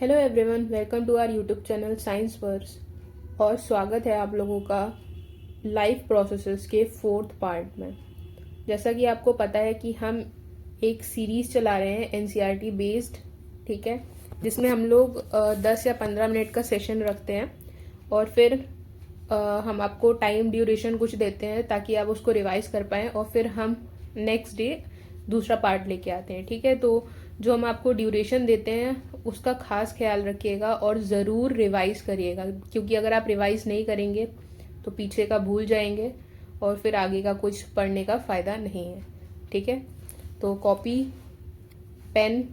Hello everyone, welcome to our YouTube channel science verse. और स्वागत है आप लोगों का लाइफ प्रोसेसेस के 4th पार्ट में। जैसा कि आपको पता है कि हम एक सीरीज चला रहे हैं एनसीईआरटी बेस्ड, ठीक है, जिसमें हम लोग 10 या 15 मिनट का सेशन रखते हैं और फिर हम आपको टाइम ड्यूरेशन कुछ देते हैं ताकि आप उसको रिवाइज कर पाएँ और फिर हम नेक्स्ट डे दूसरा पार्ट लेके आते हैं, ठीक है। तो जो हम आपको ड्यूरेशन देते हैं उसका खास ख्याल रखिएगा और ज़रूर रिवाइज करिएगा, क्योंकि अगर आप रिवाइज नहीं करेंगे तो पीछे का भूल जाएंगे और फिर आगे का कुछ पढ़ने का फ़ायदा नहीं है, ठीक है। तो कॉपी, पेन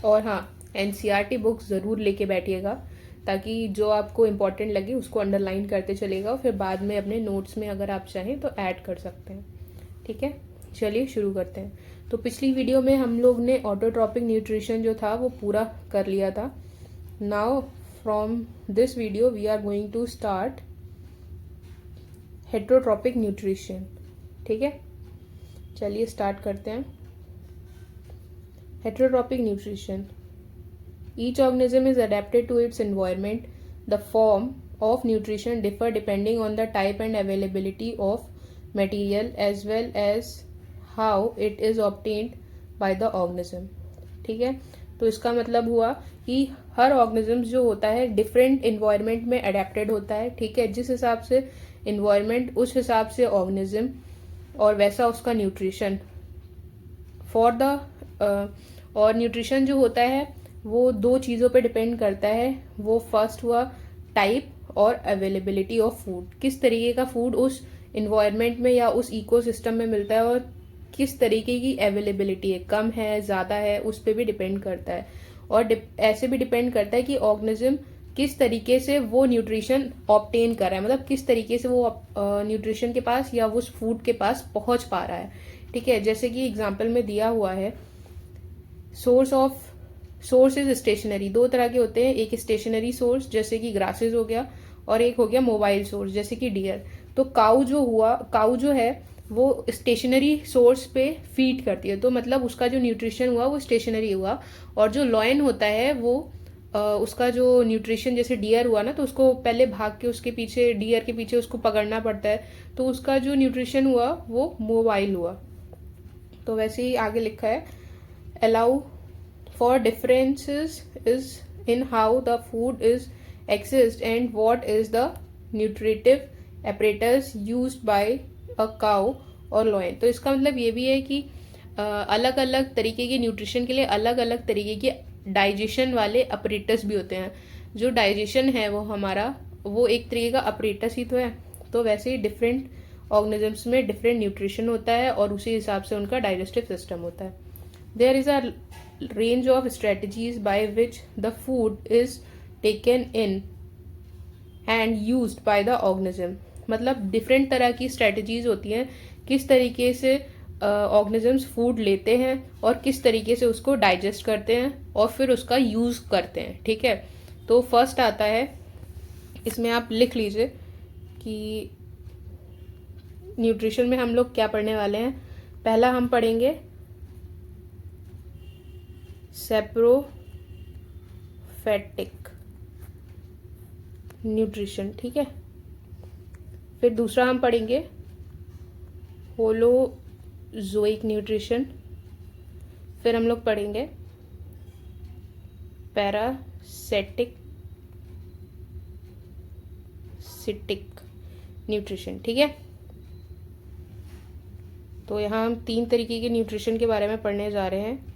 और हाँ, एनसीईआरटी बुक ज़रूर लेके बैठिएगा ताकि जो आपको इम्पोर्टेंट लगे उसको अंडरलाइन करते चलेगा और फिर बाद में अपने नोट्स में अगर आप चाहें तो ऐड कर सकते हैं, ठीक है। चलिए शुरू करते हैं। तो पिछली वीडियो में हम लोग ने ऑटोट्रॉपिक न्यूट्रिशन जो था वो पूरा कर लिया था। Now from this video we are going to start heterotrophic nutrition, ठीक है। चलिए स्टार्ट करते हैं। Heterotrophic nutrition, each organism is adapted to its environment. The form of nutrition differ depending on the type and availability of material as well as how it is obtained by the organism, ठीक है। तो इसका मतलब हुआ कि हर organism जो होता है डिफरेंट इन्वायरमेंट में अडेप्टेड होता है, ठीक है। जिस हिसाब से इन्वायरमेंट उस हिसाब से ऑर्गेनिज्म और वैसा उसका न्यूट्रिशन फॉर द और न्यूट्रिशन जो होता है वो दो चीज़ों पे डिपेंड करता है। वो फर्स्ट हुआ टाइप और अवेलेबिलिटी ऑफ फूड, किस तरीके का फूड उस इन्वायरमेंट में या उस इकोसिस्टम में मिलता है और किस तरीके की अवेलेबिलिटी है, कम है ज़्यादा है, उस पर भी डिपेंड करता है। और ऐसे भी डिपेंड करता है कि ऑर्गेनिज्म किस तरीके से वो न्यूट्रिशन ऑब्टेन कर रहा है, मतलब किस तरीके से वो न्यूट्रिशन के पास या उस फूड के पास पहुंच पा रहा है, ठीक है। जैसे कि एग्जाम्पल में दिया हुआ है, सोर्स इज स्टेशनरी। दो तरह के होते हैं, एक स्टेशनरी सोर्स जैसे कि ग्रासेस हो गया और एक हो गया मोबाइल सोर्स जैसे कि डियर। तो काऊ जो है वो स्टेशनरी सोर्स पे फीड करती है, तो मतलब उसका जो न्यूट्रिशन हुआ वो स्टेशनरी हुआ। और जो लॉयन होता है वो उसका जो न्यूट्रिशन, जैसे डियर हुआ ना, तो उसको पहले भाग के उसके पीछे, डियर के पीछे उसको पकड़ना पड़ता है, तो उसका जो न्यूट्रिशन हुआ वो मोबाइल हुआ। तो वैसे ही आगे लिखा है, allow for differences is in how the food is accessed and what is the nutritive apparatus used by a cow or loin। तो इसका मतलब ये भी है कि अलग अलग तरीके के न्यूट्रिशन के लिए अलग अलग तरीके के डाइजेशन वाले अपरेटस भी होते हैं। जो डाइजेशन है वो हमारा वो एक तरीके का अपरेटस ही तो है। तो वैसे ही डिफरेंट ऑर्गेनिजम्स में डिफरेंट न्यूट्रिशन होता है और उसी हिसाब से उनका डाइजेस्टिव सिस्टम होता है। There is a range of strategies by which the food is taken in and used by the organism। मतलब डिफरेंट तरह की स्ट्रेटजीज होती हैं किस तरीके से ऑर्गेनिजम्स फूड लेते हैं और किस तरीके से उसको डाइजेस्ट करते हैं और फिर उसका यूज़ करते हैं, ठीक है। तो फर्स्ट आता है, इसमें आप लिख लीजिए कि न्यूट्रिशन में हम लोग क्या पढ़ने वाले हैं। पहला हम पढ़ेंगे सैप्रोफैटिक न्यूट्रिशन, ठीक है। फिर दूसरा हम पढ़ेंगे होलोजोइक न्यूट्रिशन। फिर हम लोग पढ़ेंगे पैरासिटिक न्यूट्रिशन, ठीक है। तो यहाँ हम 3 तरीके के न्यूट्रिशन के बारे में पढ़ने जा रहे हैं,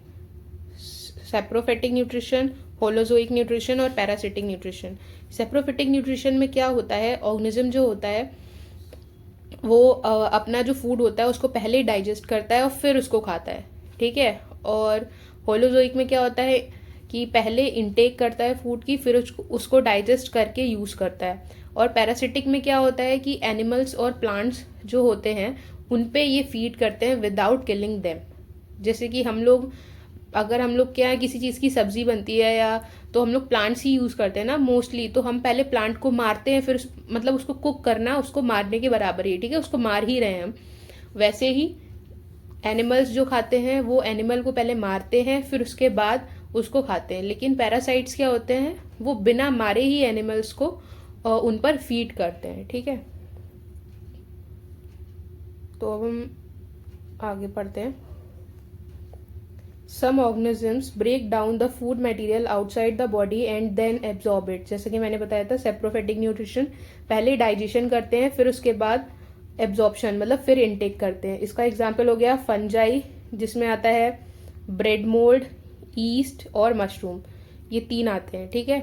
सैप्रोफैटिक न्यूट्रिशन, होलोजोइक न्यूट्रिशन और पैरासिटिक न्यूट्रिशन। सैप्रोफैटिक न्यूट्रिशन में क्या होता है, ऑर्गेनिज्म जो होता है वो अपना जो फूड होता है उसको पहले डाइजेस्ट करता है और फिर उसको खाता है, ठीक है। और होलोजोइक में क्या होता है कि पहले इनटेक करता है फूड की, फिर उसको डाइजेस्ट करके यूज़ करता है। और पैरासिटिक में क्या होता है कि एनिमल्स और प्लांट्स जो होते हैं उन पे ये फीड करते हैं विदाउट किलिंग देम। जैसे कि अगर हम लोग क्या है, किसी चीज़ की सब्जी बनती है या तो हम लोग प्लांट्स ही यूज़ करते हैं ना मोस्टली, तो हम पहले प्लांट को मारते हैं, फिर मतलब उसको कुक करना उसको मारने के बराबर ही, ठीक है, उसको मार ही रहे हैं हम। वैसे ही एनिमल्स जो खाते हैं वो एनिमल को पहले मारते हैं, फिर उसके बाद उसको खाते हैं। लेकिन पैरासाइट्स क्या होते हैं, वो बिना मारे ही एनिमल्स को उन पर फीड करते हैं। ठीक है, तो अब हम आगे पढ़ते हैं। Some organisms break down the food material outside the body and then absorb it. जैसे कि मैंने बताया था सेप्रोफेटिक न्यूट्रिशन, पहले डाइजेशन करते हैं फिर उसके बाद एब्जॉर्प्शन मतलब फिर इनटेक करते हैं। इसका एग्जाम्पल हो गया फंजाई, जिसमें आता है ब्रेड मोल्ड, ईस्ट और मशरूम, ये 3 आते हैं। ठीक है,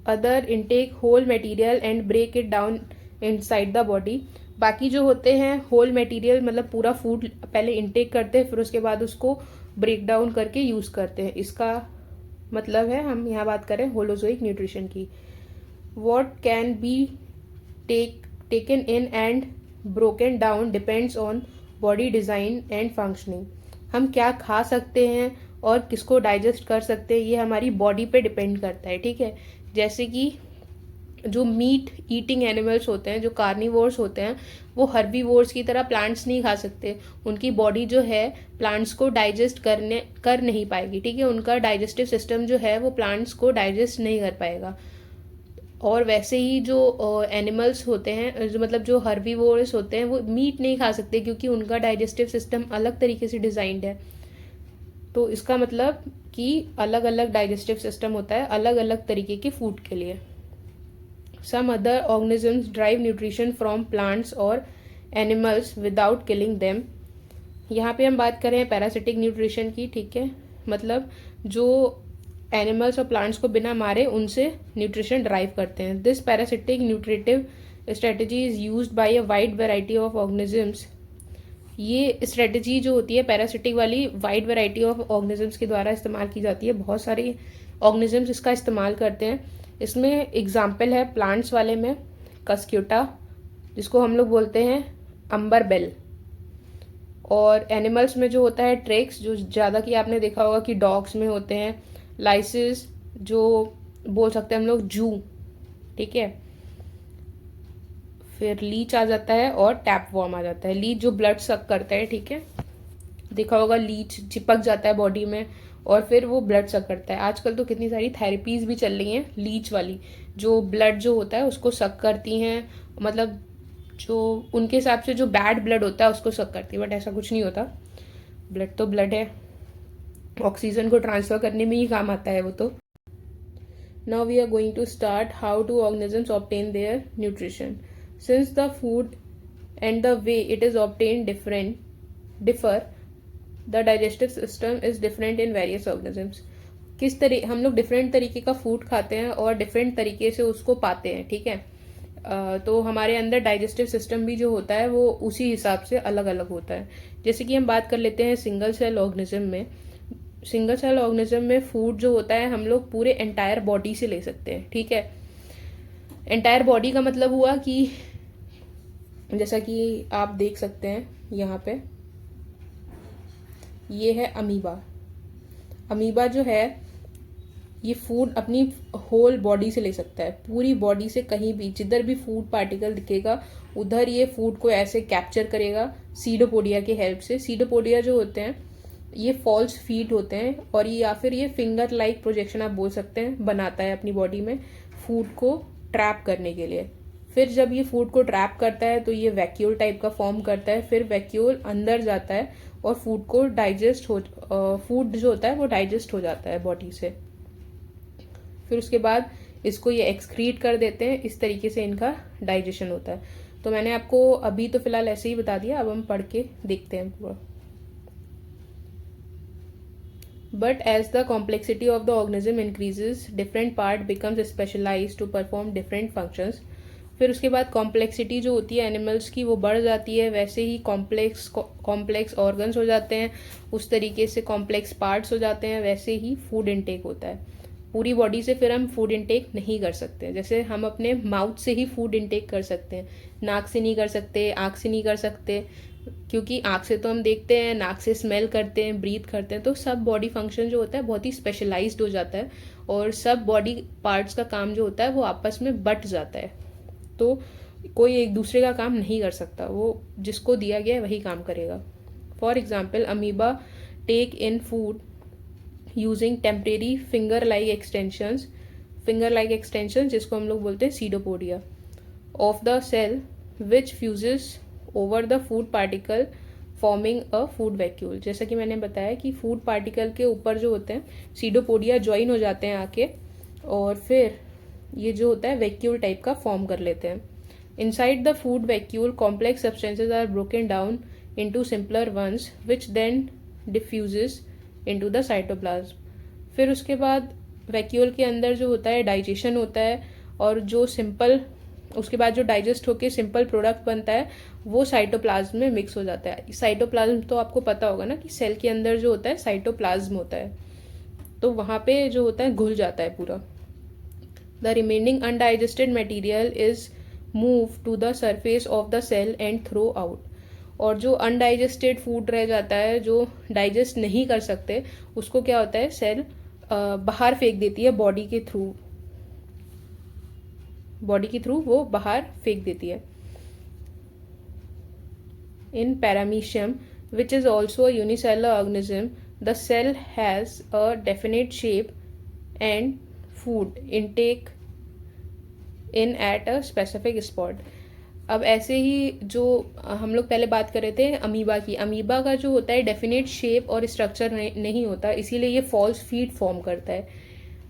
other intake whole material and break it down inside the body. बाकी जो होते हैं होल मटेरियल मतलब पूरा फूड पहले इनटेक करते हैं फिर उसके बाद उसको ब्रेक डाउन करके यूज करते हैं। इसका मतलब है, हम यहाँ बात करें होलोजोइक न्यूट्रिशन की। What can be taken in and broken down depends on body design and functioning. हम क्या खा सकते हैं और किसको डाइजेस्ट कर सकते हैं, ये हमारी बॉडी पे डिपेंड करता है। ठीक है, जैसे कि जो मीट ईटिंग एनिमल्स होते हैं, जो कार्निवोर्स होते हैं, वो हर्बीवोर्स की तरह प्लांट्स नहीं खा सकते। उनकी बॉडी जो है प्लांट्स को डाइजेस्ट कर नहीं पाएगी। ठीक है, उनका डाइजेस्टिव सिस्टम जो है वो प्लांट्स को डाइजेस्ट नहीं कर पाएगा। और वैसे ही जो एनिमल्स होते हैं, जो मतलब जो हर्बीवोर्स होते हैं, वो मीट नहीं खा सकते क्योंकि उनका डाइजेस्टिव सिस्टम अलग तरीके से डिजाइंड है। तो इसका मतलब कि अलग अलग डाइजेस्टिव सिस्टम होता है अलग अलग तरीके के फूड के लिए। Some other organisms derive nutrition from plants or animals without killing them. यहाँ पे हम बात करें पैरासिटिक न्यूट्रिशन की। ठीक है, मतलब जो एनिमल्स और प्लांट्स को बिना मारे उनसे न्यूट्रिशन ड्राइव करते हैं। This parasitic nutritive strategy is used by a wide variety of organisms. ये स्ट्रेटजी जो होती है पैरासिटिक वाली, वाइड वैरायटी ऑफ ऑर्गेनिजम्स के द्वारा इस्तेमाल की जाती है। बहुत सारे ऑर्गेनिजम्स इसका इस्तेमाल करते हैं। इसमें एग्जाम्पल है प्लांट्स वाले में कस्क्यूटा, जिसको हम लोग बोलते हैं अंबर बेल, और एनिमल्स में जो होता है ट्रेक्स, जो ज़्यादा कि आपने देखा होगा कि डॉग्स में होते हैं, लाइसिस जो बोल सकते हैं हम लोग जू। ठीक है, फिर लीच आ जाता है और टैप वॉर्म आ जाता है। लीच जो ब्लड सक करता है। ठीक है, देखा होगा लीच चिपक जाता है बॉडी में और फिर वो ब्लड सक करता है। आजकल तो कितनी सारी थेरेपीज भी चल रही हैं लीच वाली, जो ब्लड जो होता है उसको सक करती हैं, मतलब जो उनके हिसाब से जो बैड ब्लड होता है उसको सक करती है, बट ऐसा कुछ नहीं होता। ब्लड तो ब्लड है, ऑक्सीजन को ट्रांसफर करने में ही काम आता है वो तो। Now we are going to start how do organisms obtain their nutrition. Since the food and the way it is obtain differ, the digestive system is different in various organisms. किस तरह हम लोग डिफरेंट तरीके का food खाते हैं और different तरीके से उसको पाते हैं। ठीक है, तो हमारे अंदर डाइजेस्टिव सिस्टम भी जो होता है वो उसी हिसाब से अलग अलग होता है। जैसे कि हम बात कर लेते हैं सिंगल सेल ऑर्गेनिज्म में। सिंगल सेल ऑर्गेनिज्म में फूड जो होता है हम लोग पूरे एंटायर बॉडी से ले सकते हैं। ठीक है, एंटायर बॉडी का मतलब हुआ कि जैसा कि आप देख सकते हैं यहाँ पे, ये है अमीबा। अमीबा जो है ये फूड अपनी होल बॉडी से ले सकता है, पूरी बॉडी से कहीं भी जिधर भी फूड पार्टिकल दिखेगा उधर ये फूड को ऐसे कैप्चर करेगा सीडोपोडिया की हेल्प से। सीडोपोडिया जो होते हैं ये फॉल्स फीट होते हैं और ये या फिर ये फिंगर लाइक प्रोजेक्शन आप बोल सकते हैं बनाता है अपनी बॉडी में फूड को ट्रैप करने के लिए। फिर जब ये फूड को ट्रैप करता है तो ये वैक्यूल टाइप का फॉर्म करता है, फिर वैक्यूल अंदर जाता है और फूड को डाइजेस्ट हो फूड जो होता है वो डाइजेस्ट हो जाता है बॉडी से। फिर उसके बाद इसको ये एक्सक्रीट कर देते हैं, इस तरीके से इनका डाइजेशन होता है। तो मैंने आपको अभी तो फिलहाल ऐसे ही बता दिया, अब हम पढ़ के देखते हैं पूरा। But as the complexity of the organism increases, different part becomes specialized to perform different functions. फिर उसके बाद कॉम्प्लेक्सिटी जो होती है एनिमल्स की वो बढ़ जाती है, वैसे ही कॉम्प्लेक्स ऑर्गन्स हो जाते हैं, उस तरीके से कॉम्प्लेक्स पार्ट्स हो जाते हैं, वैसे ही फूड इनटेक होता है। पूरी बॉडी से फिर हम फूड इनटेक नहीं कर सकते। जैसे हम अपने माउथ से ही फूड इनटेक कर सकते हैं, नाक से नहीं कर सकते, आँख से नहीं कर सकते, क्योंकि आँख से तो हम देखते हैं, नाक से स्मेल करते हैं, ब्रीथ करते हैं। तो सब बॉडी फंक्शन जो होता है बहुत ही स्पेशलाइज्ड हो जाता है और सब बॉडी पार्ट्स का काम जो होता है वो आपस में बट जाता है। तो कोई एक दूसरे का काम नहीं कर सकता, वो जिसको दिया गया है वही काम करेगा। For example amoeba take in food using temporary finger like extensions जिसको हम लोग बोलते हैं pseudopodia of the cell which fuses over the food particle forming a food vacuole. जैसा कि मैंने बताया कि फूड पार्टिकल के ऊपर जो होते हैं सीडोपोडिया ज्वाइन हो जाते हैं आके, और फिर ये जो होता है वैक्यूल टाइप का फॉर्म कर लेते हैं। Inside the food vacuole complex substances are broken down into simpler ones which then diffuses into the cytoplasm. फिर उसके बाद वैक्यूल के अंदर जो होता है डाइजेशन होता है, और जो सिंपल उसके बाद जो डाइजेस्ट होके सिंपल प्रोडक्ट बनता है वो साइटोप्लाज्म में मिक्स हो जाता है। साइटोप्लाज्म तो आपको पता होगा ना कि सेल के अंदर जो होता है साइटोप्लाज्म होता है, तो वहाँ पे जो होता है घुल जाता है पूरा। The remaining undigested material is move to the surface of the cell and throw out. और जो अनडाइजेस्टेड फूड रह जाता है, जो डाइजेस्ट नहीं कर सकते, उसको क्या होता है सेल बाहर फेंक देती है बॉडी के थ्रू वो बाहर फेंक देती है। In paramecium which is also a unicellular organism the cell has a definite shape and food intake in at a specific spot. अब ऐसे ही जो हम लोग पहले बात कर रहे थे अमीबा की, अमीबा का जो होता है डेफिनेट शेप और स्ट्रक्चर नहीं होता, इसीलिए ये फॉल्स फीड फॉर्म करता है।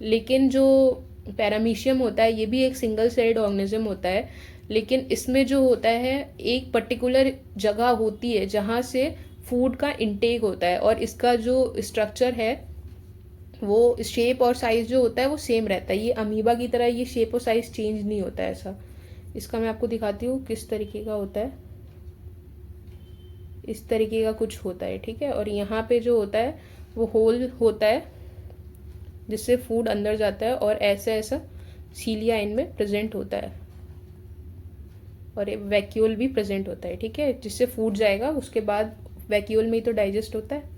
लेकिन जो पैरामीशियम होता है ये भी एक सिंगल सेल्ड ऑर्गेनिज्म होता है, लेकिन इसमें जो होता है एक पर्टिकुलर जगह होती है जहाँ से फूड का इंटेक होता है, और इसका जो स्ट्रक्चर है वो शेप और साइज जो होता है वो सेम रहता है। ये अमीबा की तरह ये शेप और साइज चेंज नहीं होता है ऐसा। इसका मैं आपको दिखाती हूँ किस तरीके का होता है। इस तरीके का कुछ होता है, ठीक है। और यहाँ पे जो होता है वो होल होता है जिससे फूड अंदर जाता है, और ऐसा सीलिया इनमें प्रेजेंट होता है, और एक वैक्यूल भी प्रेजेंट होता है, ठीक है, जिससे फूड जाएगा उसके बाद वैक्यूल में ही तो डाइजेस्ट होता है।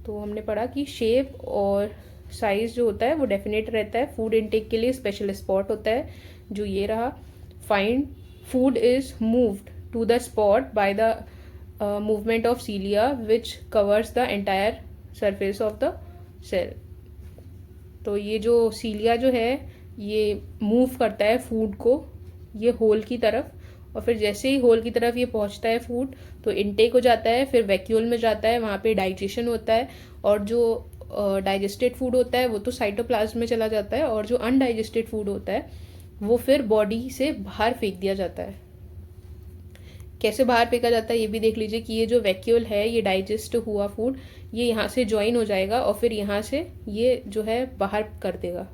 तो हमने पढ़ा कि शेप और साइज जो होता है वो डेफिनेट रहता है। फूड इनटेक के लिए स्पेशल स्पॉट होता है जो ये रहा। Find food is moved to the spot by the movement of cilia which covers the entire surface of the cell. तो ये जो सीलिया जो है ये मूव करता है फूड को ये होल की तरफ, और फिर जैसे ही होल की तरफ ये पहुंचता है फूड तो इनटेक हो जाता है, फिर वैक्यूल में जाता है, वहाँ पे डाइजेशन होता है, और जो डाइजेस्टेड फूड होता है वो तो साइटोप्लाज्म में चला जाता है, और जो अनडाइजेस्टेड फूड होता है वो फिर बॉडी से बाहर फेंक दिया जाता है। कैसे बाहर फेंका जाता है ये भी देख लीजिए कि ये जो वैक्यूल है ये डाइजेस्ट हुआ फूड ये यहाँ से ज्वाइन हो जाएगा और फिर यहाँ से ये जो है बाहर कर देगा।